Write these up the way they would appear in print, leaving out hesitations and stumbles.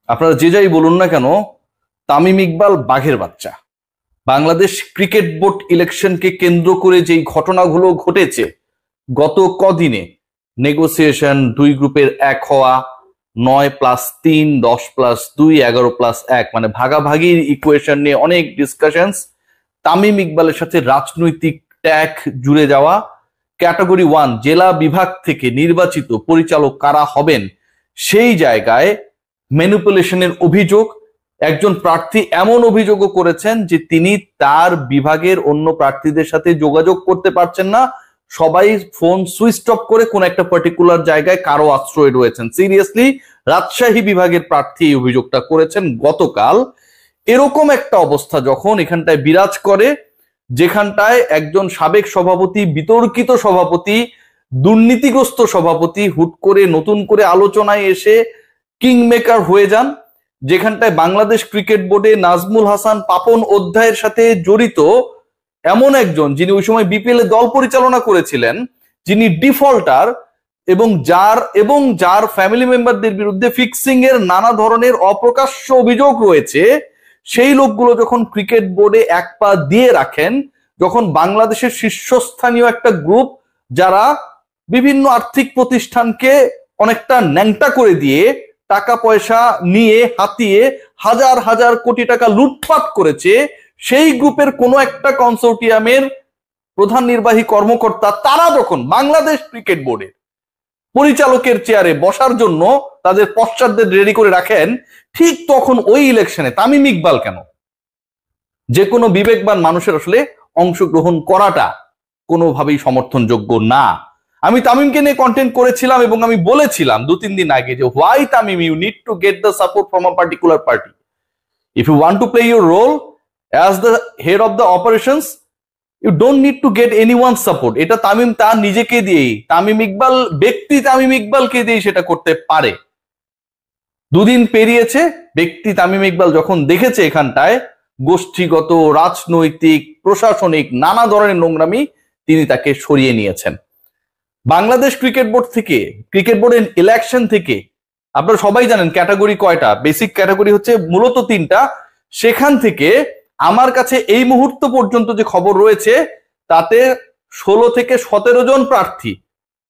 আপনারা যে যাই বলুন না কেন, তামিম ইকবাল বাঘের বাচ্চা। বাংলাদেশ ক্রিকেট বোর্ড ইলেকশনকে কেন্দ্র করে যেই ঘটনাগুলো ঘটেছে গত কদিনে, নেগোসিয়েশন, দুই গ্রুপের এক হওয়া, 9+3, 10+2, 11+1, মানে ভাগাভাগির ইকুয়েশন নিয়ে অনেক ডিসকাশনস, তামিম ইকবালের সাথে রাজনৈতিক ট্যাগ জুড়ে যাওয়া, ক্যাটাগরি 1 জেলা বিভাগ থেকে নির্বাচিত পরিচালক কারা হবেন সেই জায়গায় ম্যানিপুলেশনের অভিযোগ। একজন প্রার্থী এমন অভিযোগও করেছেন যে তিনি তার বিভাগের অন্য প্রার্থীদের সাথে যোগাযোগ করতে পারছেন না, সবাই ফোন সুইচ অফ করে কোন একটা পার্টিকুলার জায়গায় কারো আশ্রয় রয়েছেন। সিরিয়াসলি রাজশাহী বিভাগের প্রার্থী এই অভিযোগটা করেছেন গতকাল। এরকম একটা অবস্থা যখন এখানটায় বিরাজ করে, যেখানটায় একজন সাবেক সভাপতি, বিতর্কিত সভাপতি, দুর্নীতিগ্রস্ত সভাপতি হুট করে নতুন করে আলোচনায় এসে কিংমেকার হয়ে যান, যেখানটায় বাংলাদেশ ক্রিকেট বোর্ডে নাজমুল হাসান পাপন অধ্যায়ের সাথে জড়িত এমন একজন যিনি ওই সময় বিপিএল এ দল পরিচালনা করেছিলেন, যিনি ডিফল্টার এবং যার ফ্যামিলি মেম্বারদের বিরুদ্ধে ফিক্সিং এর নানা ধরনের অপ্রকাশ্য অভিযোগ রয়েছে, সেই লোকগুলো যখন ক্রিকেট বোর্ডে এক পা দিয়ে রাখেন, যখন বাংলাদেশের শীর্ষস্থানীয় একটা গ্রুপ যারা বিভিন্ন আর্থিক প্রতিষ্ঠানকে অনেকটা ন্যাংটা করে দিয়ে টাকা পয়সা নিয়ে হাতিয়ে হাজার হাজার কোটি টাকা লুটপাট করেছে, সেই গ্রুপের কোনো একটা কনসোর্টিয়ামের প্রধান নির্বাহী কর্মকর্তা তারা যখন বাংলাদেশ ক্রিকেট বোর্ডের পরিচালকের চেয়ারে বসার জন্য তাদের পশ্চাৎদের রেডি করে রাখেন, ঠিক তখন ওই ইলেকশনে তামিম ইকবাল কেন, যে কোনো বিবেকবান মানুষের আসলে অংশগ্রহণ করাটা কোনোভাবেই সমর্থনযোগ্য না। আমি তামিমকে নিয়ে কন্টেন্ট করেছিলাম এবং আমি বলেছিলাম 2-3 দিন আগে যে why Tamim, you need to get the support from a particular party if you want to play your role as the head of the operations. You don't need to get anyone support. এটা তামিম তার নিজেকে দিয়েই, তামিম ইকবাল ব্যক্তি তামিম ইকবালকে দিয়েই সেটা করতে পারে। দুদিন পেরিয়েছে, ব্যক্তি তামিম ইকবাল যখন দেখেছে এখানটায় গোষ্ঠীগত, রাজনৈতিক, প্রশাসনিক নানা ধরনের নোংরামি, তিনি তাকে সরিয়ে নিয়েছেন। বাংলাদেশ ক্রিকেট বোর্ড থেকে, ক্রিকেট বোর্ডের ইলেকশন থেকে আপনারা সবাই জানেন ক্যাটাগরি কয়টা, বেসিক ক্যাটাগরি হচ্ছে মূলত 3টা। সেখান থেকে আমার কাছে এই মুহূর্ত পর্যন্ত যে খবর রয়েছে তাতে 16 থেকে 17 জন প্রার্থী,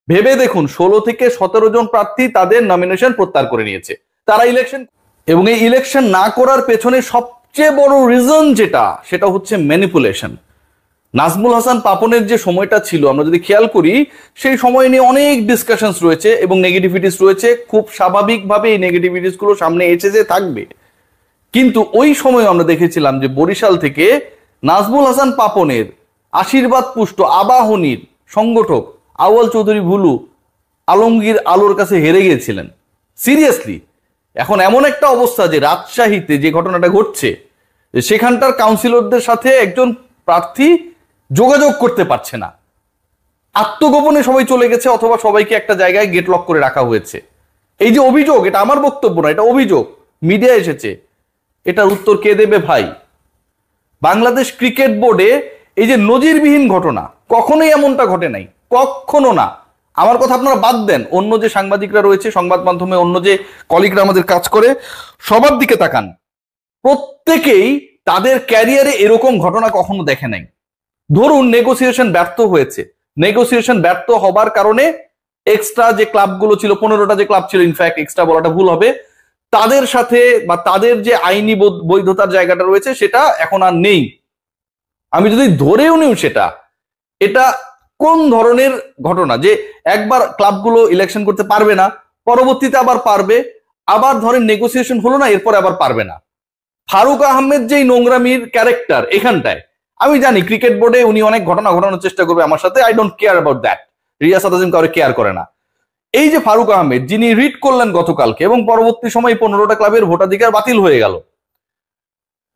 ভেবে দেখুন, 16 থেকে 17 জন প্রার্থী তাদের নমিনেশন প্রত্যাহার করে নিয়েছে। তারা ইলেকশন, এবং এই ইলেকশন না করার পেছনে সবচেয়ে বড় রিজন সেটা হচ্ছে ম্যানিপুলেশন। নাজমুল হাসান পাপনের যে সময়টা ছিল, আমরা যদি খেয়াল করি, সেই সময় নিয়ে অনেক ডিসকাশনস রয়েছে এবং নেগেটিভিটিস রয়েছে। খুব স্বাভাবিকভাবে এই নেগেটিভিটিস গুলো সামনে এসে যে থাকবে, কিন্তু ওই সময় আমরা দেখেছিলাম যে বরিশাল থেকে নাজমুল হাসান পাপনের আশীর্বাদ পুষ্ট আবাহনীর সংগঠক আউয়াল চৌধুরী ভুলু আলমগীর আলোর কাছে হেরে গিয়েছিলেন। সিরিয়াসলি এখন এমন একটা অবস্থা যে রাজশাহীতে যে ঘটনাটা ঘটছে, সেখানটার কাউন্সিলরদের সাথে একজন প্রার্থী যোগাযোগ করতে পারছে না, আত্মগোপনে সবাই চলে গেছে, অথবা সবাইকে একটা জায়গায় গেট লক করে রাখা হয়েছে। এই যে অভিযোগ, এটা আমার বক্তব্য না, এটা অভিযোগ, মিডিয়া এসেছে, এটার উত্তর কে দেবে ভাই? বাংলাদেশ ক্রিকেট বোর্ডে এই যে নজিরবিহীন ঘটনা, কখনোই এমনটা ঘটে নাই, কখনো না। আমার কথা আপনারা বাদ দেন, অন্য যে সাংবাদিকরা রয়েছে, সংবাদ মাধ্যমে অন্য যে কলিগরা আমাদের কাজ করে, সবার দিকে তাকান, প্রত্যেকেই তাদের ক্যারিয়ারে এরকম ঘটনা কখনো দেখে নাই। ধরুন নেগোসিয়েশন ব্যর্থ হয়েছে, নেগোসিয়েশন ব্যর্থ হবার কারণে এক্সট্রা যে ক্লাবগুলো ছিল, 15টা যে ক্লাব ছিল, ইনফ্যাক্ট এক্সট্রা বলাটা ভুল হবে, তাদের সাথে বা তাদের যে আইনি বৈধতার জায়গাটা রয়েছে সেটা এখন আর নেই। আমি যদি ধরেও নিও সেটা, এটা কোন ধরনের ঘটনা যে একবার ক্লাবগুলো ইলেকশন করতে পারবে না, পরবর্তীতে আবার পারবে, আবার ধরেন নেগোসিয়েশন হলো না, এরপর আবার পারবে না। ফারুক আহমেদ যেই নোংরামির ক্যারেক্টার এখানটায়, আমি জানি ক্রিকেট বোর্ডে উনি অনেক ঘটনা ঘটানোর চেষ্টা করবে আমার সাথে, I don't care about that, Riyasat Azim কাউকে কেয়ার করে না। এই যে ফারুক আহমেদ যিনি রিট করলেন গতকালকে এবং পরবর্তী সময় 15টা ক্লাবের ভোটাধিকার বাতিল হয়ে গেল,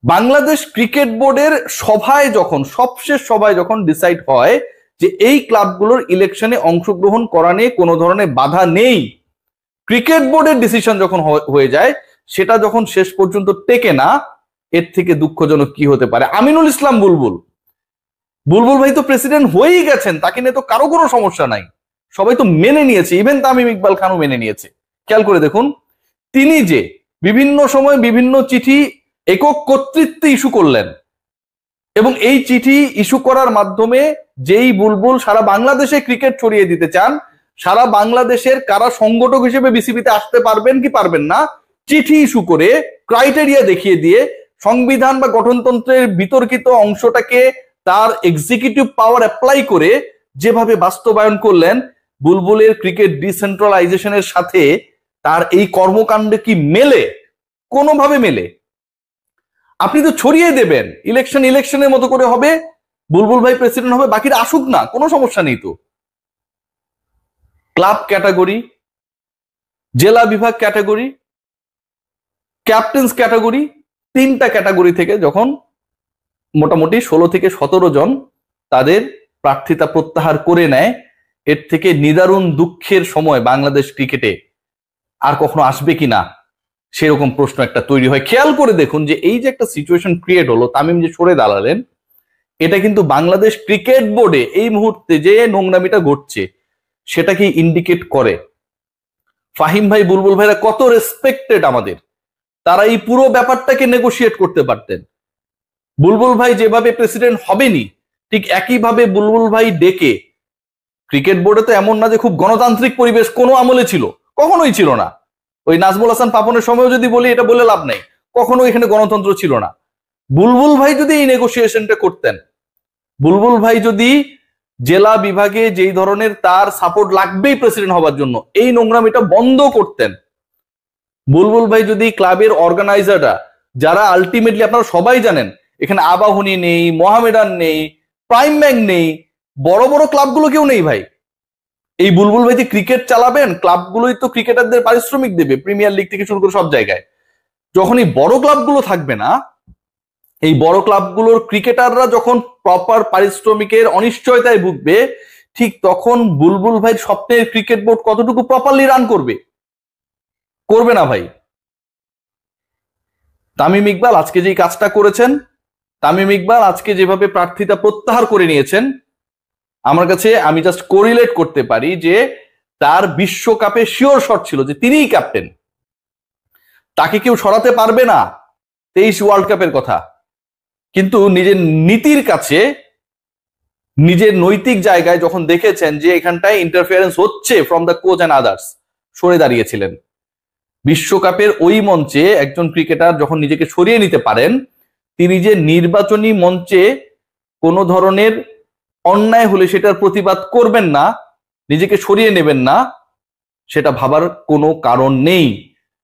বাংলাদেশ ক্রিকেট বোর্ডের সভায় যখন, সবশেষ সভায় যখন ডিসাইড হয় যে এই ক্লাবগুলোর ইলেকশনে অংশগ্রহণ করা নিয়ে কোনো ধরনের বাধা নেই, ক্রিকেট বোর্ডের ডিসিশন যখন হয়ে যায়, সেটা যখন শেষ পর্যন্ত টেকে না, এর থেকে দুঃখজনক কি হতে পারে? আমিনুল ইসলাম বুলবুল ভাই তো প্রেসিডেন্ট হয়েই গেছেন, তাকে নিয়ে তো কারো কোনো সমস্যা নাই, সবাই তো মেনে নিয়েছে, ইভেন তামিম ইকবাল খানও মেনে নিয়েছে। খেয়াল করে দেখুন, তিনি যে বিভিন্ন সময় বিভিন্ন চিঠি একক কর্তৃত্বে ইস্যু করলেন, এবং এই চিঠি ইস্যু করার মাধ্যমে যেই বুলবুল সারা বাংলাদেশে ক্রিকেট ছড়িয়ে দিতে চান, সারা বাংলাদেশের কারা সংগঠক হিসেবে বিসিবিতে আসতে পারবেন কি পারবেন না চিঠি ইস্যু করে ক্রাইটেরিয়া দেখিয়ে দিয়ে সংবিধান বা গঠনতন্ত্রের বিতর্কিত অংশটাকে তার এক্সিকিউটিভ পাওয়ার অ্যাপ্লাই করে যেভাবে বাস্তবায়ন করলেন, বুলবুলের ক্রিকেট ডিসেন্ট্রালাইজেশনের সাথে তার এই কর্মকাণ্ড কি মেলে? কোনোভাবে মেলে? আপনি তো ছড়িয়ে দেবেন, ইলেকশনের মতো করে হবে, বুলবুল ভাই প্রেসিডেন্ট হবে, বাকিরা আসুক না, কোনো সমস্যা নেই তো। ক্লাব ক্যাটাগরি, জেলা বিভাগ ক্যাটাগরি, ক্যাপ্টেন্স ক্যাটাগরি, 3টা ক্যাটাগরি থেকে যখন মোটামুটি 16 থেকে 17 জন তাদের প্রার্থিতা প্রত্যাহার করে নেয়, এর থেকে নিদারুণ দুঃখের সময় বাংলাদেশ ক্রিকেটে আর কখনো আসবে কিনা সেরকম প্রশ্ন একটা তৈরি হয়। খেয়াল করে দেখুন যে এই যে একটা সিচুয়েশন ক্রিয়েট হলো, তামিম যে সরে দাঁড়ালেন, এটা কিন্তু বাংলাদেশ ক্রিকেট বোর্ডে এই মুহূর্তে যে নোংরামিটা ঘটছে সেটাকে ইন্ডিকেট করে। ফাহিম ভাই, বুলবুল ভাইরা কত রেসপেক্টেড আমাদের, তারা এই পুরো ব্যাপারটাকে নেগোশিয়েট করতে পারতেন। বুলবুল ভাই যেভাবে প্রেসিডেন্ট হবেনি, ঠিক একইভাবে বুলবুল ভাই ডেকে, ক্রিকেট বোর্ডে তো এমন না যে খুব গণতান্ত্রিক পরিবেশ কোনো আমলে ছিল, কখনোই ছিল না। ওই নাজমুল হাসান পাপনের সময়ও যদি বলি এটা বলে লাভ নাই, কখনো এখানে গণতন্ত্র ছিল না। বুলবুল ভাই যদি এই নেগোসিয়েশনটা করতেন, বুলবুল ভাই যদি জেলা বিভাগে যেই ধরনের তার সাপোর্ট লাগবেই প্রেসিডেন্ট হবার জন্য এই নোংরামিটা বন্ধ করতেন, বুলবুল ভাই যদি ক্লাবের অর্গানাইজাররা যারা আলটিমেটলি আপনারা সবাই জানেন এখানে আবাহনী নেই, মোহামেডান নেই, প্রাইম ব্যাংক নেই, বড় বড় ক্লাবগুলো কেউ নেই ভাই। এই বুলবুল ভাই যে ক্রিকেট চালাবেন, ক্লাবগুলোই তো ক্রিকেটারদের পারিশ্রমিক দেবে, প্রিমিয়ার লিগ থেকে শুরু করে সব জায়গায়। যখন এই বড় ক্লাবগুলো থাকবে না, এই বড় ক্লাবগুলোর ক্রিকেটাররা যখন প্রপার পারিশ্রমিকের অনিশ্চয়তায় ভুগবে, ঠিক তখন বুলবুল ভাই স্বপ্নের ক্রিকেট বোর্ড কতটুকু প্রপারলি রান করবে? করবে না ভাই। তামিম ইকবাল আজকে যে কাজটা করেছেন, তামিম ইকবাল আজকে যেভাবে প্রার্থিতা প্রত্যাহার করে নিয়েছেন, আমার কাছে আমি জাস্ট কোরিলেট করতে পারি যে তার বিশ্বকাপে শিওর শট ছিল যে তিনিই ক্যাপ্টেন, তাকে কেউ সরাতে পারবে না 23 ওয়ার্ল্ড কাপের কথা। কিন্তু নিজের নীতির কাছে, নিজের নৈতিক জায়গায় যখন দেখেছেন যে এখানটায় ইন্টারফিয়ারেন্স হচ্ছে from the coach and others, সরে দাঁড়িয়েছিলেন। বিশ্বকাপের ওই মঞ্চে একজন ক্রিকেটার যখন নিজেকে সরিয়ে নিতে পারেন, তিনি যে নির্বাচনী মঞ্চে কোনো ধরনের অন্যায় হলে সেটার প্রতিবাদ করবেন না, নিজেকে সরিয়ে নেবেন না, সেটা ভাবার কোনো কারণ নেই।